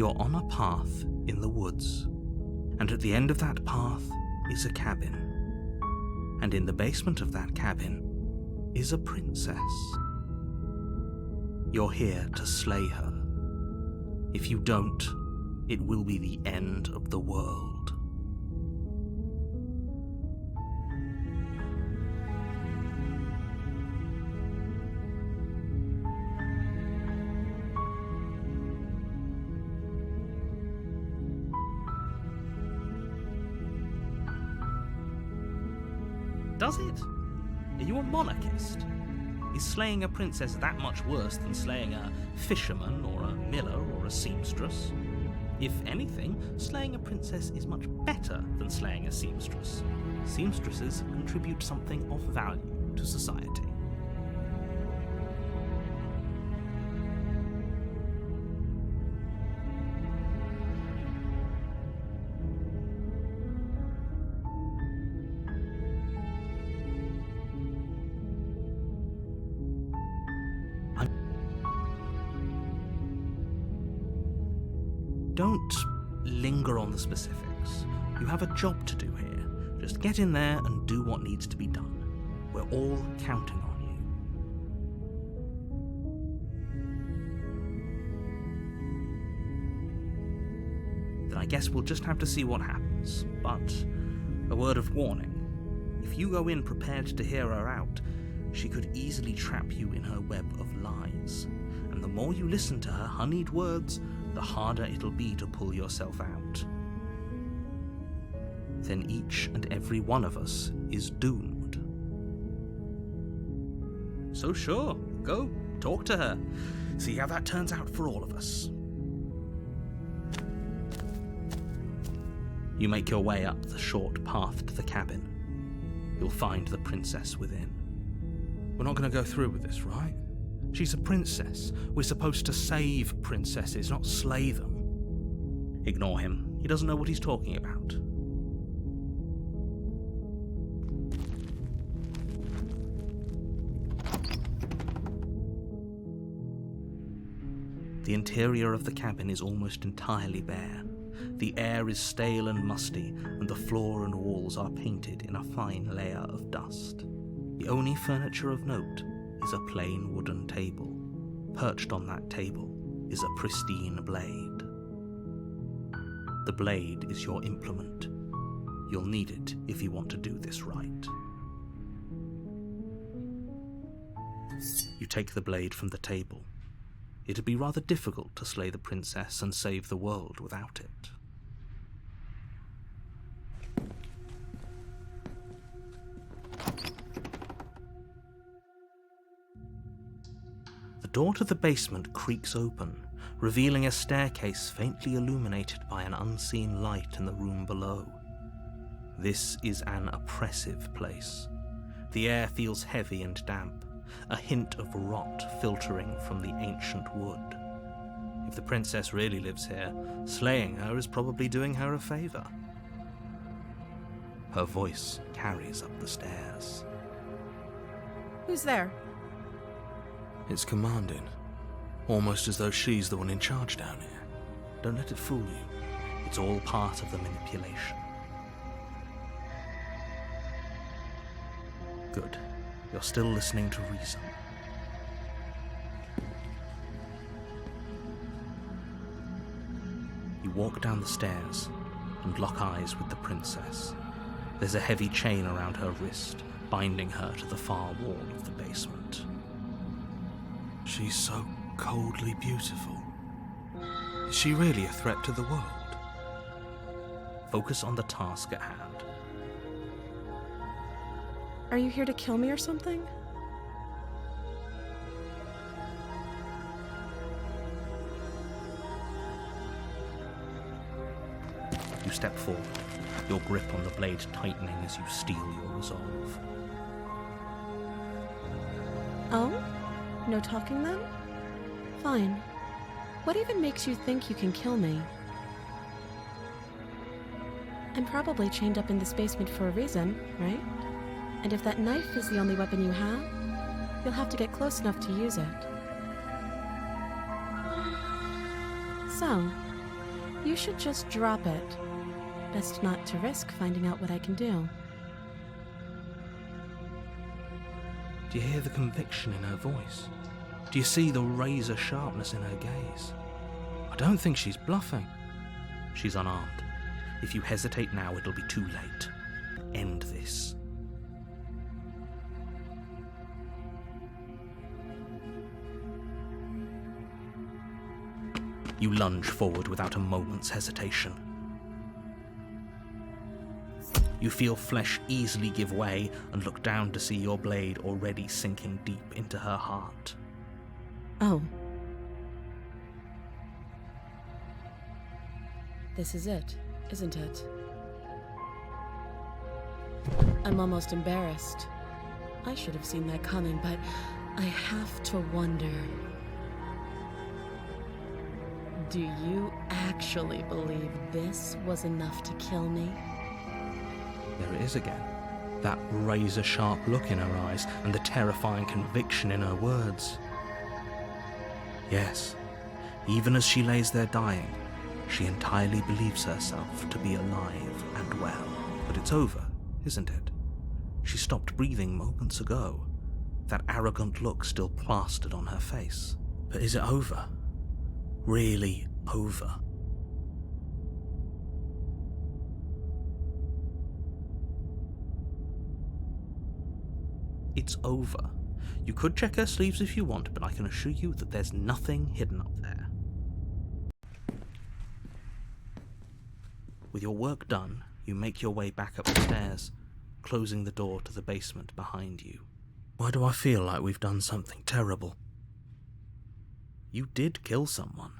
You're on a path in the woods, and at the end of that path is a cabin. And in the basement of that cabin is a princess. You're here to slay her. If you don't, it will be the end of the world. Does it? Are you a monarchist? Is slaying a princess that much worse than slaying a fisherman or a miller or a seamstress? If anything, slaying a princess is much better than slaying a seamstress. Seamstresses contribute something of value to society. Don't linger on the specifics. You have a job to do here. Just get in there and do what needs to be done. We're all counting on you. Then I guess we'll just have to see what happens. But a word of warning. If you go in prepared to hear her out, she could easily trap you in her web of lies. And the more you listen to her honeyed words, the harder it'll be to pull yourself out. Then each and every one of us is doomed. So sure, go, talk to her. See how that turns out for all of us. You make your way up the short path to the cabin. You'll find the princess within. We're not going to go through with this, right? She's a princess. We're supposed to save princesses, not slay them. Ignore him. He doesn't know what he's talking about. The interior of the cabin is almost entirely bare. The air is stale and musty, and the floor and walls are painted in a fine layer of dust. The only furniture of note is a plain wooden table. Perched on that table is a pristine blade. The blade is your implement. You'll need it if you want to do this right. You take the blade from the table. It'd be rather difficult to slay the princess and save the world without it. The door to the basement creaks open, revealing a staircase faintly illuminated by an unseen light in the room below. This is an oppressive place. The air feels heavy and damp, a hint of rot filtering from the ancient wood. If the princess really lives here, slaying her is probably doing her a favor. Her voice carries up the stairs. Who's there? It's commanding, almost as though she's the one in charge down here. Don't let it fool you. It's all part of the manipulation. Good. You're still listening to reason. You walk down the stairs and lock eyes with the princess. There's a heavy chain around her wrist, binding her to the far wall of the basement. She's so coldly beautiful. Is she really a threat to the world? Focus on the task at hand. Are you here to kill me or something? You step forward, your grip on the blade tightening as you steel your resolve. Oh? No talking then? Fine. What even makes you think you can kill me? I'm probably chained up in this basement for a reason, right? And if that knife is the only weapon you have, you'll have to get close enough to use it. So, You should just drop it. Best not to risk finding out what I can do. Do you hear the conviction in her voice? Do you see the razor sharpness in her gaze? I don't think she's bluffing. She's unarmed. If you hesitate now, it'll be too late. End this. You lunge forward without a moment's hesitation. You feel flesh easily give way and look down to see your blade already sinking deep into her heart. Oh. This is it, isn't it? I'm almost embarrassed. I should have seen that coming, but I have to wonder. Do you actually believe this was enough to kill me? There it is again. That razor-sharp look in her eyes and the terrifying conviction in her words. Yes, even as she lays there dying, she entirely believes herself to be alive and well. But it's over, isn't it? She stopped breathing moments ago, that arrogant look still plastered on her face. But is it over? Really over? It's over. You could check her sleeves if you want, but I can assure you that there's nothing hidden up there. With your work done, you make your way back up the stairs, closing the door to the basement behind you. Why do I feel like we've done something terrible? You did kill someone.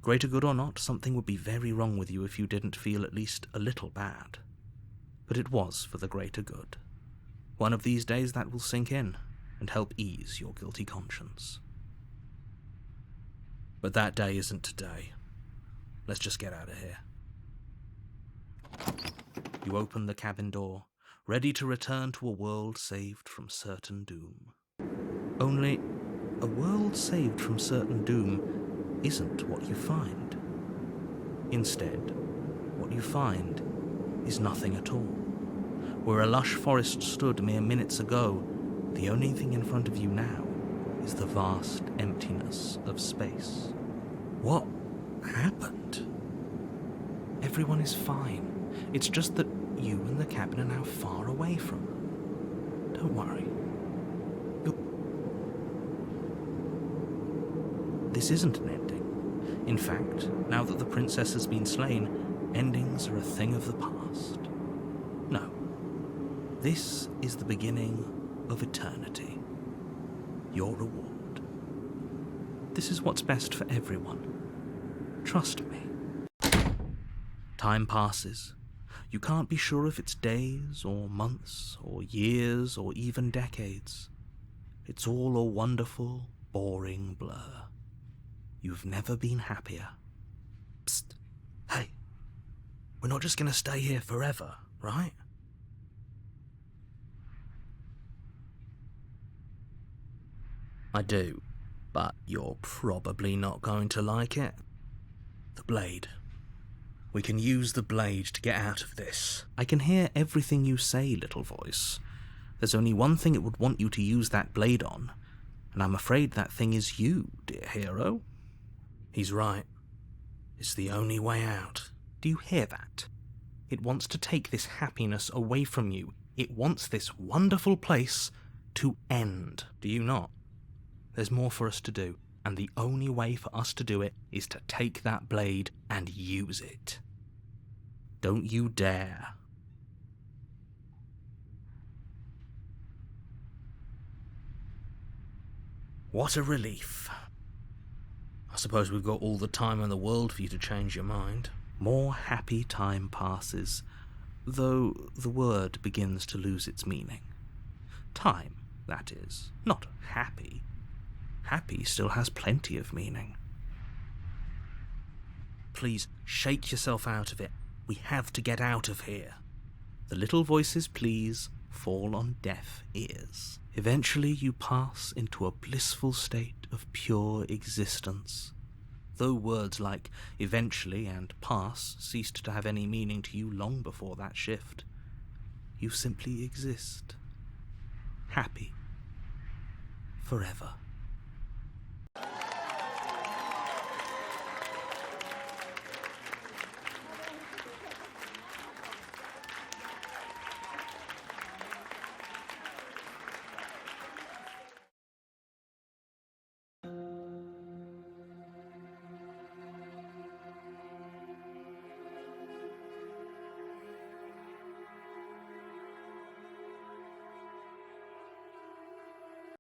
Greater good or not, something would be very wrong with you if you didn't feel at least a little bad. But it was for the greater good. One of these days that will sink in and help ease your guilty conscience. But that day isn't today. Let's just get out of here. You open the cabin door, ready to return to a world saved from certain doom. Only, a world saved from certain doom isn't what you find. Instead, what you find is nothing at all. Where a lush forest stood mere minutes ago, the only thing in front of you now is the vast emptiness of space. What happened? Everyone is fine. It's just that you and the cabin are now far away from them. Don't worry. This isn't an ending. In fact, now that the princess has been slain, endings are a thing of the past. No. This is the beginning of eternity. Your reward. This is what's best for everyone. Trust me. Time passes. You can't be sure if it's days or months or years or even decades. It's all a wonderful, boring blur. You've never been happier. Psst. Hey. We're not just going to stay here forever, right? I do, but you're probably not going to like it. The blade. We can use the blade to get out of this. I can hear everything you say, little voice. There's only one thing it would want you to use that blade on, and I'm afraid that thing is you, dear hero. He's right. It's the only way out. Do you hear that? It wants to take this happiness away from you. It wants this wonderful place to end. Do you not? There's more for us to do, and the only way for us to do it is to take that blade and use it. Don't you dare. What a relief. I suppose we've got all the time in the world for you to change your mind. More happy time passes, though the word begins to lose its meaning. Time, that is, not happy. Happy still has plenty of meaning. Please, shake yourself out of it. We have to get out of here. The little voice's pleas fall on deaf ears. Eventually you pass into a blissful state of pure existence. though words like eventually and pass ceased to have any meaning to you long before that shift. You simply exist. Happy. Forever.